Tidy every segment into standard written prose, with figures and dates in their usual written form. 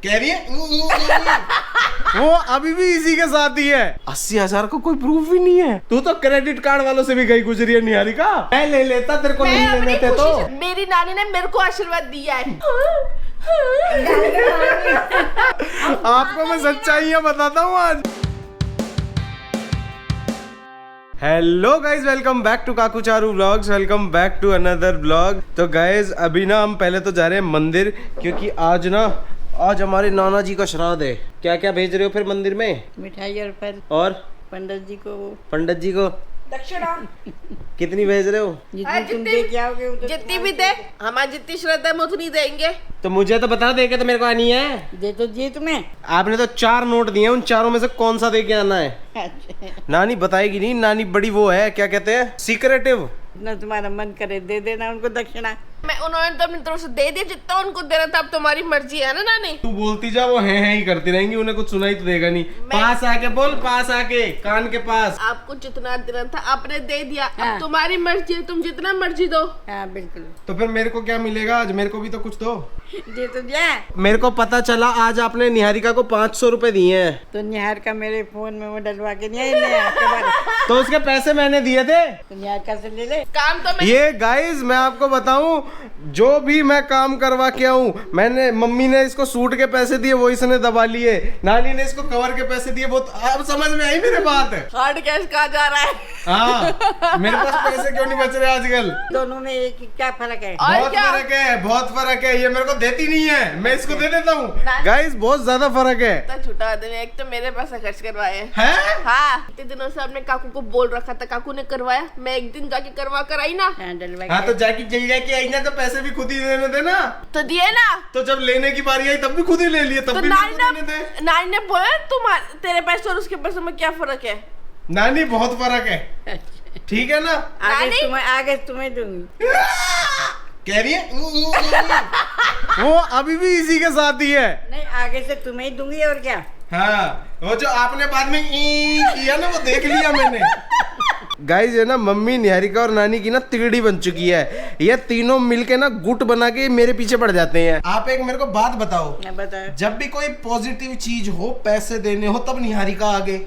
कह रही है वो अभी भी इसी के साथ ही है। 80,000 का कोई प्रूफ भी नहीं है। तू तो क्रेडिट कार्ड वालों से भी गई गुजरी है निहारिका। मैं ले लेता, तेरे को नहीं लेने थे तो। मेरी नानी ने मेरे को आशीर्वाद दिया है। आपको मैं सच्चाइयां बताता हूँ आज। Hello guys, welcome back to Kaku Charu vlogs. Welcome back to another vlog. तो गाइज अभी ना हम पहले तो जा रहे हैं मंदिर, क्योंकि आज हमारे नाना जी का श्राद्ध है। क्या क्या भेज रहे हो फिर मंदिर में? मिठाई और फल और पंडित जी को दक्षिणा कितनी भेज रहे हो? जितनी तुम दे के आओगे जितनी भी दे, हमारी जितनी श्रद्धा हम उतनी देंगे। तो मुझे तो बता, दे के तो मेरे को आनी है। दे तो दिए तुम्हें। आपने तो 4 नोट दिए, उन चारों में से कौन सा दे के आना है? नानी बताएगी नहीं, नानी बड़ी वो है, क्या कहते हैं, सीक्रेटिव। जितना तुम्हारा मन करे दे देना उनको दक्षिणा। मैं उन्होंने तो अपनी तरफ से दे दिया जितना उनको देना था। अब तुम्हारी मर्जी है ना नानी। तू बोलती जा, वो हैं ही करती रहेंगी, उन्हें कुछ सुनाई तो देगा नहीं। पास आके बोल, पास आके कान के पास। आपको जितना देना था आपने दे दिया। हाँ। अब तुम्हारी मर्जी है, तुम जितना मर्जी दो। हाँ बिल्कुल। तो फिर मेरे को क्या मिलेगा आज? मेरे को भी तो कुछ दो। दे तो दिया। मेरे को पता चला आज आपने निहारिका को 500 रुपए दिए हैं। तो निहार का मेरे फोन में वो डलवा के नहीं आई। तो उसके पैसे मैंने दिए थे। तो निहार का से ले ले। काम तो मैं ये गाइस मैं आपको बताऊं, जो भी मैं काम करवा के आऊं, मैंने मम्मी ने इसको सूट के पैसे दिए, वो इसने दबा लिए। नानी ने इसको कवर के पैसे दिए, वो अब समझ में आई मेरे बात। हार्ड कैश कहा जा रहा है। हाँ, मेरे पास पैसे क्यों नहीं बच रहे आजकल? दोनों में एक क्या फर्क है? और बहुत क्या? फर्क है, बहुत फर्क है। ये मेरे को देती नहीं है, मैं इसको दे देता हूँ। ना- गाइस बहुत ज्यादा फर्क है। इतना छुटा आदमी, एक तो मेरे पैसा खर्च करवाए हैं? हाँ, इतने दिनों से आपने काकू को बोल रखा था, काकू ने करवाया। मैं एक दिन जाके करवा कर आई ना। हाँ डलवा हाँ के। तो जाके जल जाके आई ना, तो पैसे भी खुद ही देने थे ना। तो दिए ना। तो जब लेने की बारी आई तब भी खुद ही ले लिए, तब तो भी मेरे को देने थे। नानी ने बोला तेरे पैसे और उसके पैसे में क्या फर्क है। नानी बहुत फर्क है, ठीक है ना? आगे तुम्हें दूंगी। कह रही है वो अभी भी इसी के साथ ही है। नहीं आगे से तुम्हें ही दूंगी और क्या। हाँ, वो जो आपने बाद में ई किया ना, वो देख लिया मैंने। गाइस ये ना मम्मी, निहारिका और नानी की ना तिगड़ी बन चुकी है। ये तीनों मिलके ना गुट बना के मेरे पीछे पड़ जाते हैं। आप एक मेरे को बात बताओ, बता। जब भी कोई पॉजिटिव चीज हो, पैसे देने हो, तब निहारिका आगे।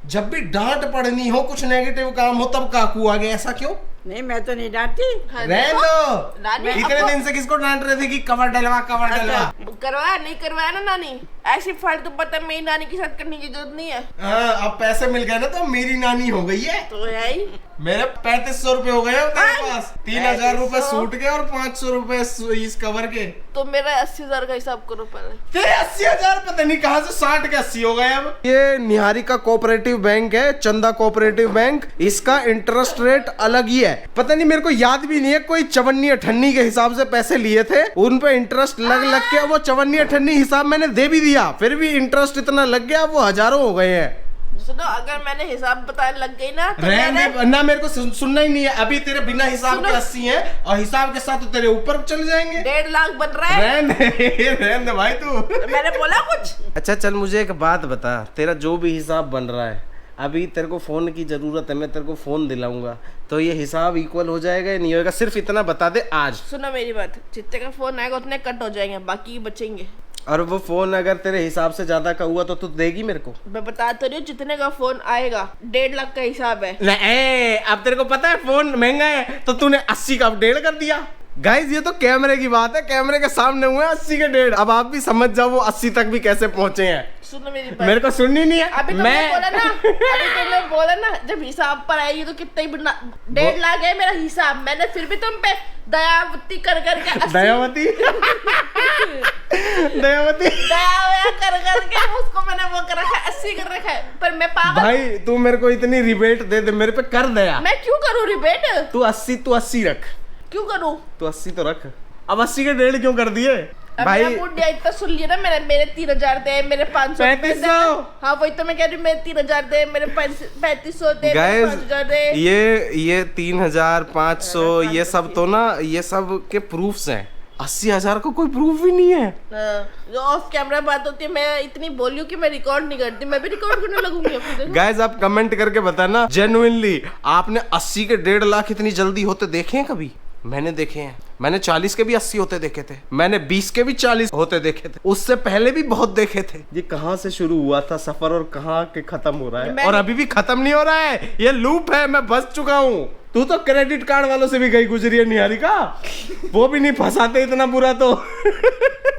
जब भी डांट पड़नी हो, कुछ नेगेटिव काम हो, तब काकू आगे। ऐसा क्यों? नहीं मैं तो नहीं डांटती। रहने दो। नानी इतने दिन से किसको डांट रहे थे कि कवर डलवा, कवर डलवा। करवाया नहीं करवाया ना नानी। ऐसी फालतू पता मेरी नानी के साथ करने की जरूरत नहीं है। हाँ, अब पैसे मिल गए ना, तो मेरी नानी हो गई है। तो है ही। मेरे 3500 रुपए हो गए हैं तेरे हाँ, पास। 3000 रुपए 3500 सूट के और 500 रुपए इस कवर के। तो मेरा 80,000 का हिसाब करो पहले। तेरे 80,000 पता नहीं कहाँ से 60 के 80 हो गए अब। ये निहारिका कोऑपरेटिव बैंक है, चंदा कोऑपरेटिव बैंक। इसका इंटरेस्ट रेट अलग ही है। पता नहीं, मेरे को याद भी नहीं है, कोई 54-58 के हिसाब से पैसे लिए थे, उन पे इंटरेस्ट लग के वो 54-58 हिसाब मैंने दे भी दिया, फिर भी इंटरेस्ट इतना लग गया, वो हजारों हो गए हैं। सुनो, अगर मैंने हिसाब बताने लग गई ना तो ना मेरे को सुनना ही नहीं है। अभी तेरे बिना हिसाब के 80 हैं, और हिसाब के साथ तो तेरे ऊपर चले जाएंगे। 1.5 लाख बन रहा है। रहने दे भाई तू। मैंने बोला कुछ। अच्छा चल, मुझे एक बात बता, तेरा जो भी हिसाब बन रहा है, अभी तेरे को फोन की जरूरत है, मैं तेरे को फोन दिलाऊंगा, तो ये हिसाब इक्वल हो जाएगा या नहीं होगा? सिर्फ इतना बता दे आज। सुनो मेरी बात, जितने का फोन आएगा उतने कट हो जाएंगे, बाकी बचेंगे। और वो फोन अगर तेरे हिसाब से ज्यादा का हुआ तो तू देगी मेरे को? मैं बता तो रही हूँ, जितने का फोन आएगा 1.5 लाख का हिसाब है। नहीं, अब तेरे को पता है फोन महंगा है, तो तूने 80 का अब 1.5 कर दिया। गाइज ये तो कैमरे की बात है, कैमरे के सामने हुए 80 के 1.5। अब आप भी समझ जाओ वो 80 तक भी कैसे पहुंचे हैं। सुनो मेरी बात, मेरे को सुननी नहीं है। अभी तुमने बोला ना, अभी तुमने बोला ना, जब हिसाब पर आएगी तो कितना ही बनना। 1.5 लाख है मेरा हिसाब, मैंने फिर भी तुम पे दयावती कर करके 80 दयावती दयावती दया कर के उसको मैंने वो कर रखा है, 80 कर रखा है। पर मैं पागल। भाई तू मेरे को इतनी रिबेट दे दे, मेरे पे कर दया। मैं क्यों करूँ रिबेट? तू 80 रख। क्यों करूँ? तू 80 तो रख। अब 80 के 1.5 क्यों कर दिए भाई? इतना सुन लिया ना, मेरे 3,000 दे, मेरे 500 3500। हाँ वही तो मैं कह रही हूँ, मेरे 3,000 दे, मेरे 3500 दे, मेरे 5,000 दे। ये 3,000 500 ये सब तो ना, ये सब के प्रूफ्स हैं। 80,000 का कोई प्रूफ भी नहीं है। जो ऑफ कैमरा बात होती है, मैं इतनी बोली हूँ कि मैं रिकॉर्ड नहीं करती, मैं भी रिकॉर्ड करने लगूंगी। गाइस आप कमेंट करके बताना जेन्युइनली, आपने 80 के 1.5 लाख इतनी जल्दी होते देखे हैं कभी? मैंने देखे हैं। मैंने 40 के भी 80 होते देखे थे, मैंने 20 के भी 40 होते देखे थे, उससे पहले भी बहुत देखे थे। ये कहाँ से शुरू हुआ था सफर और कहाँ के खत्म हो रहा है, और अभी भी खत्म नहीं हो रहा है, ये लूप है, मैं बच चुका हूँ। तू तो क्रेडिट कार्ड वालों से भी गई गुजरी है निहारिका, वो भी नहीं फंसाते इतना बुरा तो।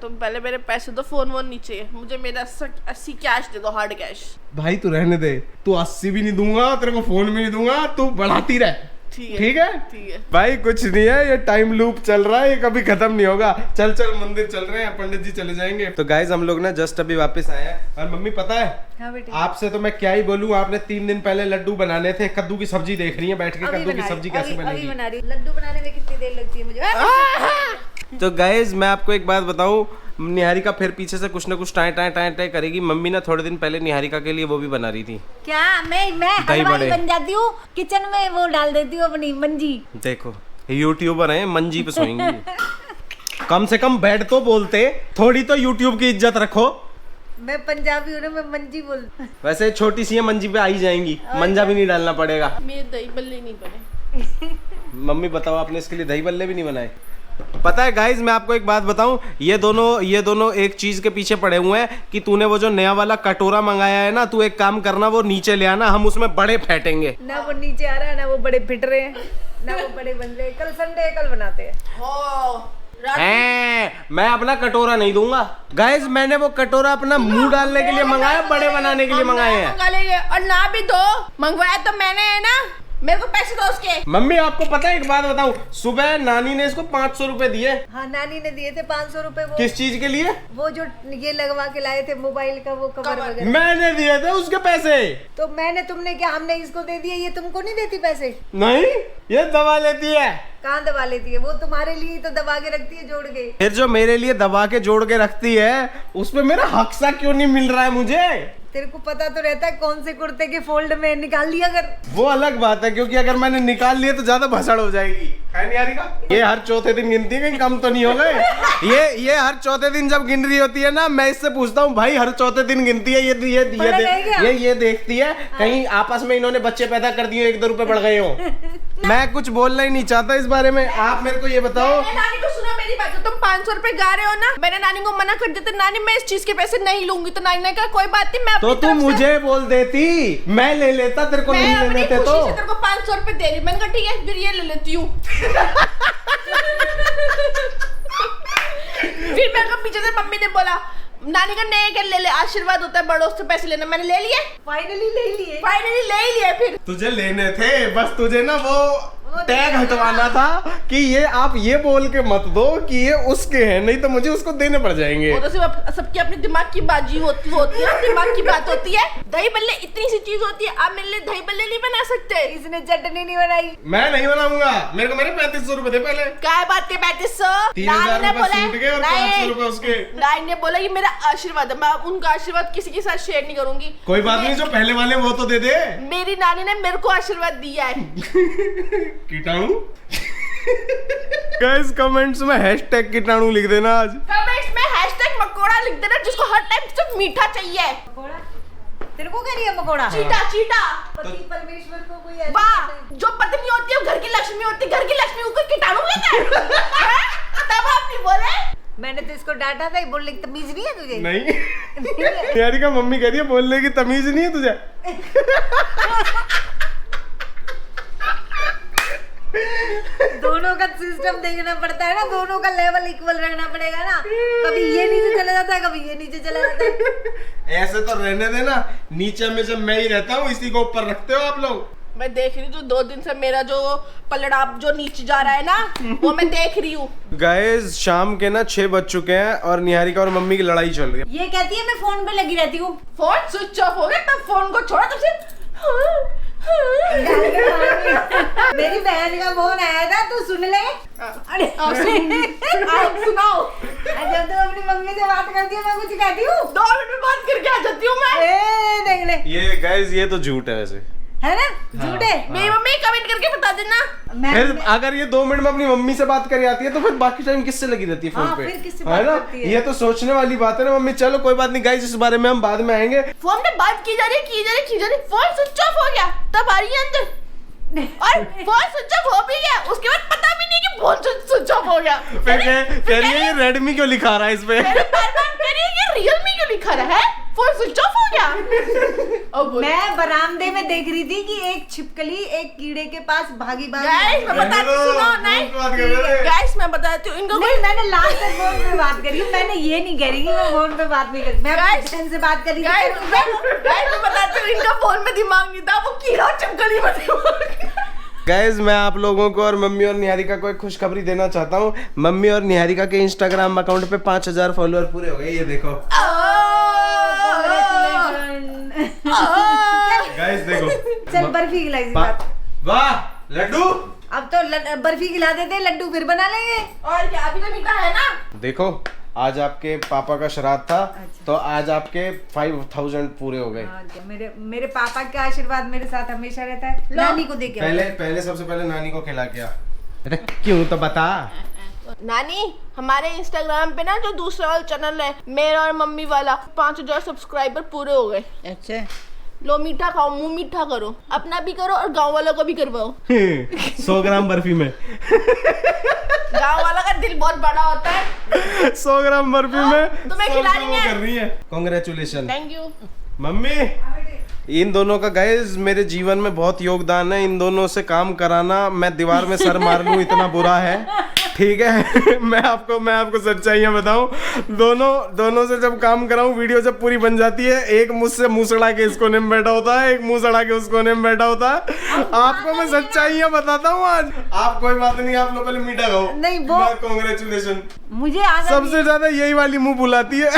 तुम पहले मेरे पैसे दो, फोन वोन नहीं चाहिए मुझे, मेरा 80 कैश दे दो, हार्ड कैश। भाई तू रहने दे, तू 80 भी नहीं दूंगा, तेरे को फोन भी नहीं दूंगा, तू बढ़ाती रह। ठीक है भाई, कुछ नहीं है, ये टाइम लूप चल रहा है, ये कभी खत्म नहीं होगा। चल चल मंदिर चल रहे हैं, पंडित जी चले जाएंगे। तो गाइज हम लोग ना जस्ट अभी वापस आए हैं, और मम्मी पता है हाँ बेटी, आपसे तो मैं क्या ही बोलूं, आपने 3 दिन पहले लड्डू बनाने थे, कद्दू की सब्जी देख रही है बैठ के, कद्दू की सब्जी कैसे बनेगी। बना रही हूँ। लड्डू बनाने में कितनी देर लगती है मुझे। तो गाइज मैं आपको एक बात बताऊं, निहारिका फिर पीछे से कुछ ना कुछ टाए टाए टाए टाए करेगी। मम्मी ना थोड़े दिन पहले निहारिका के लिए वो भी बना रही थी। क्या मैं दही हलवाई बड़े बन जाती हूँ, किचन में वो डाल देती हूँ अपनी मंजी। देखो यूट्यूबर है, मंजी पे सोएंगी। कम से कम बैठ तो बोलते, थोड़ी तो यूट्यूब की इज्जत रखो। मैं पंजाबी हूँ ना, मैं मंजी बोल। वैसे छोटी सी है, मंजी पे आई जाएंगी, मंजा भी नहीं डालना पड़ेगा। मेरे दही बल्ले नहीं बने। मम्मी बताओ, आपने इसके लिए दही बल्ले भी नहीं बनाए? पता है गाइज मैं आपको एक बात बताऊं, ये दोनों एक चीज के पीछे पड़े हुए हैं कि तूने वो जो नया वाला कटोरा मंगाया है ना, तू एक काम करना, वो नीचे ले आना, हम उसमें बड़े फेंटेंगे। ना वो नीचे आ रहा है, ना वो बड़े फिट रहे हैं, ना वो बड़े बन रहे हैं। कल संडे है, कल बनाते हैं। मैं अपना कटोरा नहीं दूंगा गाइज, मैंने वो कटोरा अपना मुंह डालने के लिए मंगाया, बड़े बनाने के लिए मंगाए हैं। मंगा लेंगे, और ना भी दो, मंगवाया तो मैंने है ना, मेरे को पैसे दो उसके। मम्मी आपको पता है एक बात बताऊं, सुबह नानी ने इसको 500 रुपए दिए। हाँ नानी ने दिए थे 500 रुपए। वो किस चीज के लिए? वो जो ये लगवा के लाए थे मोबाइल का वो कवर वगैरह। मैंने दिए थे उसके पैसे। तो मैंने, तुमने क्या, हमने इसको दे दिए, ये तुमको नहीं देती पैसे? नहीं, ये दबा लेती है। कहाँ दबा लेती है? वो तुम्हारे लिए तो दबा के रखती है जोड़ के। फिर जो मेरे लिए दबा के जोड़ के रखती है, उसमें मेरा हक सा क्यों नहीं मिल रहा है मुझे? तेरे को पता तो रहता है कौन से कुर्ते के फोल्ड में निकाल लिया अगर। वो अलग बात है, क्योंकि अगर मैंने निकाल लिए तो ज्यादा भसड़ हो जाएगी। है निहारिका? ये हर चौथे दिन गिनती है, कहीं कम तो नहीं हो गए? ये हर चौथे दिन जब गिन रही होती है ना, मैं इससे पूछता हूँ भाई हर चौथे दिन गिनती है, ये देखती है कहीं आपस में इन्होंने बच्चे पैदा कर दिए, 1-2 रुपए बढ़ गए हो। मैं कुछ बोलना ही नहीं चाहता इस बारे में, आप मेरे को ये बताओ। नानी को सुनो मेरी बात, तुम 500 रुपए गा रहे हो ना, मैंने नानी को मना कर दिया था, नानी मैं इस चीज के पैसे नहीं लूंगी, तो नानी ने कहा कोई बात नहीं, मैं तो तू मुझे बोल देती, मैं ले लेता, तेरे को नहीं ले लेते तो। तेरे को 500 रुपए दे रही, मैंने कहा ठीक है फिर ये ले लेती हूँ। फिर मेरे को पीछे से मम्मी ने बोला, नानी का नहीं क्या ले ले, आशीर्वाद होता है बड़ों से पैसे लेना, मैंने ले लिए, फाइनली ले लिए। फिर तुझे लेने थे, बस तुझे ना वो टैग हटवाना था कि ये आप ये बोल के मत दो कि ये उसके हैं, नहीं तो मुझे उसको देने पड़ जाएंगे। वो तो सिर्फ सबकी अपनी दिमाग की बाजी होती है, दिमाग की बात होती है। दही बल्ले इतनी सी चीज होती है, आप मेरे लिए दही बल्ले नहीं बना सकते। इसने चटनी नहीं बनाई, मैं नहीं बनाऊंगा, मेरे को मेरे 3500 रुपए दे पहले। क्या बात के 3500? 3000 रुपए सूट के और 500 रुपए उसके। नानी ने बोला ये मेरा आशीर्वाद है, मैं उनका आशीर्वाद किसी के साथ शेयर नहीं करूंगी। कोई बात नहीं, जो पहले वाले वो तो दे दे। मेरी नानी ने मेरे को आशीर्वाद दिया है। कीटाणु। गाइस कमेंट्स में हैशटैग कीटाणु लिख देना आज। कमेंट्स में हैशटैग मकोड़ा लिख देना, जिसको हर टाइम सिर्फ मीठा चाहिए। मकोड़ा? तेरे को क्या रही है मकोड़ा? चीटा। पति परमेश्वर को कोई ऐसे वाह, कहते हैं। जो पत्नी होती है वो घर की लक्ष्मी होती है, घर की लक्ष्मी को कीटाणु लेता है। तब आप नहीं बोले? मैंने तो इसको डांटा था, बोलने की तमीज नहीं है तुझे? नहीं। यारी का मम्मी कह रही है बोलने की तमीज नहीं है तुझे। दोनों का सिस्टम देखना पड़ता है ना, दोनों का लेवल इक्वल रखना पड़ेगा ना। कभी ये नीचे चला जाता है, कभी ये नीचे चला जाता है। ऐसे तो रहने देना, नीचे में जब मैं ही रहता हूँ, इसी को ऊपर रखते हो आप लोग। मैं देख रही हूँ 2 दिन से मेरा जो पलड़ा जो नीचे जा रहा है ना, वो मैं देख रही हूँ। गाइस शाम के ना 6 बज चुके हैं और निहारिका और मम्मी की लड़ाई चल रही है। ये कहती है मैं फोन पे लगी रहती हूँ। फोन स्विच ऑफ हो गया, तब फोन को छोड़ा, तब से मेरी बहन का फोन आया था, तू सुन ले। अरे सुनाओ। जब तू अपनी मम्मी से बात करती है, मैं कुछ कहती हूँ? 2 मिनट में बात करके आ जाती हूँ मैं। देख ले, ये गाइस ये तो झूठ है वैसे, है ना? झूठे। मेरी मम्मी कमेंट करके बता देना। फिर अगर ये 2 मिनट में अपनी मम्मी से बात कर आती है तो फिर बाकी टाइम किससे लगी रहती है फोन हाँ, पे? फिर किससे है बात ना? करती है? ये तो सोचने वाली बात है ना मम्मी। चलो कोई बात नहीं गाइस, इस बारे में हम बाद में आएंगे। फोन में बात की जा रही, फोन स्विच ऑफ हो गया, तब आ रही है अंदर। और फोन स्विच ऑफ हो भी गया, उसके बाद पता भी नहीं कि फोन स्विच ऑफ हो गया। फिर कह रही है ये रेडमी क्यों लिखा रहा है इस पे? बार बार कह रही है ये रियलमी क्यों लिखा रहा है, फोन स्विच ऑफ हो गया। अब मैं बरामदे में देख रही थी कि एक छिपकली एक कीड़े के पास भागी गाइस मैं बताती हूँ, सुनो नहीं गाइस मैं बताती हूँ इनको। नहीं, मैंने लास्ट तक फोन पे बात करी, मैंने ये नहीं कह रही कि मैं फोन पे बात नहीं करी, मैं Guys, बहन से बात करी। गाइस मैं बताती हूँ, इनका फोन में दिमाग नहीं था, वो कीड़ा और छिपकली में दिमाग। गाइज मैं आप लोगों को और मम्मी और निहारिका को एक खुशखबरी देना चाहता हूँ। मम्मी और निहारिका के इंस्टाग्राम अकाउंट पे 5000 फॉलोअर पूरे हो गए, ये देखो गाइज देखो। चल बर्फी खिलाई इसी बात। वाह लड्डू, अब तो बर्फी खिला देते, लड्डू फिर बना लेंगे। और क्या, अभी तो मीठा है ना। देखो आज आपके पापा का श्राद्ध था, तो आज आपके 5000 पूरे हो गए। क्या मेरे पापा का आशीर्वाद मेरे साथ हमेशा रहता है। नानी को दे के पहले सबसे पहले नानी को खिला के आ। अरे क्यों तो बता। नानी हमारे इंस्टाग्राम पे ना जो दूसरा वाला चैनल है मेरा और मम्मी वाला, 5000 सब्सक्राइबर पूरे हो गए। अच्छा लो मीठा खाओ, मुंह मीठा करो, अपना भी करो और गांव वालों को भी करवाओ। 100 ग्राम बर्फी में गांव वाला का दिल बहुत बड़ा होता है। 100 ग्राम बर्फी में तुम्हें खिला रही है। कर रही है। Congratulation thank you mummy. इन दोनों का गाइस मेरे जीवन में बहुत योगदान है। इन दोनों से काम कराना, मैं दीवार में सर मार लूं इतना बुरा है, ठीक है। मैं आपको सच्चाइयां बताऊं, दोनों से जब काम कराऊं, वीडियो जब पूरी बन जाती है, एक मुझसे मुंह सड़ा के इस कोने में बैठा होता है, एक मुंह सड़ा के उस कोने में बैठा होता है। आपको मैं सच्चाइयां बताता हूँ आज। आप कोई बात नहीं, आप लोग पहले मीठा खाओ। नहीं वो कांग्रेचुलेशन। मुझे आता सबसे ज्यादा यही वाली मुंह बुलाती है।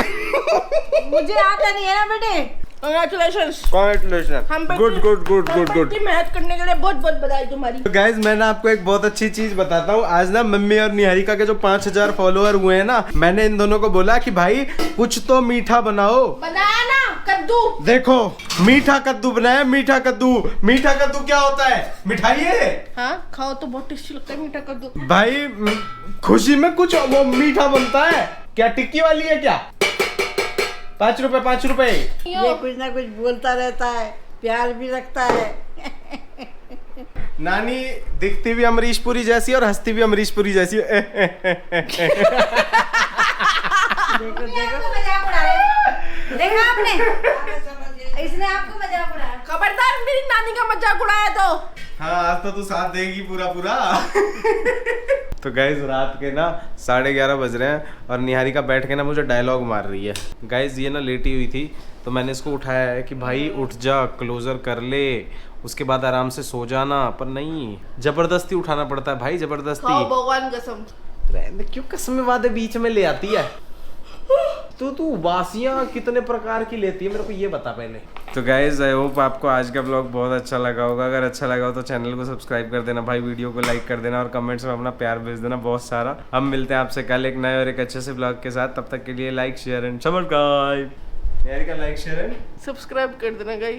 मुझे आता नहीं है ना बेटे। कांग्रेचुलेशन। हम पे good good good good good. मेहनत करने के लिए बहुत बहुत बधाई तुम्हारी। तो गाइज मैं आपको एक बहुत अच्छी चीज बताता हूँ। आज ना मम्मी और निहारिका के जो 5000 फॉलोअर हुए हैं ना, मैंने इन दोनों को बोला कि भाई कुछ तो मीठा बनाओ। बनाया ना कद्दू। देखो मीठा कद्दू बनाया, मीठा कद्दू। मीठा कद्दू क्या होता है? मिठाई है। हाँ खाओ तो बहुत टेस्टी लगता है मीठा कद्दू। भाई खुशी में कुछ वो मीठा बनता है क्या? टिक्की वाली है क्या? 5 रुपए 5 रुपए। ये कुछ ना कुछ बोलता रहता है, प्यार भी रखता है। नानी दिखती भी अमरीश पुरी जैसी और हंसती भी अमरीश पुरी जैसी। देखो मजाक उड़ा रहे, देखा आपने? इसने आपको मजाक उड़ाया। खबरदार मेरी नानी का मजाक उड़ाया तो। हाँ आज तो तू साथ देगी पूरा। तो गाइज रात के ना 11:30 बज रहे हैं और निहारिका बैठ के ना मुझे डायलॉग मार रही है। गाइज ये ना लेटी हुई थी, तो मैंने इसको उठाया है कि भाई उठ जा, क्लोजर कर ले, उसके बाद आराम से सो जाना। पर नहीं, जबरदस्ती उठाना पड़ता है भाई, जबरदस्ती। खाओ भगवान कसम। क्यों कसम वादे बीच में ले आती है? तू वासियां कितने प्रकार की लेती है, मेरे को ये बता पहले। तो गाइज आई होप आपको आज का ब्लॉग बहुत अच्छा लगा होगा। अगर अच्छा लगा हो तो चैनल को सब्सक्राइब कर देना भाई, वीडियो को लाइक कर देना और कमेंट्स में अपना प्यार भेज देना बहुत सारा। हम मिलते हैं आपसे कल एक नए और एक अच्छे से ब्लॉग के साथ। तब तक के लिए लाइक शेयर एंड सब्सक्राइब। यार का लाइक शेयर एंड सब्सक्राइब कर देना गाइस।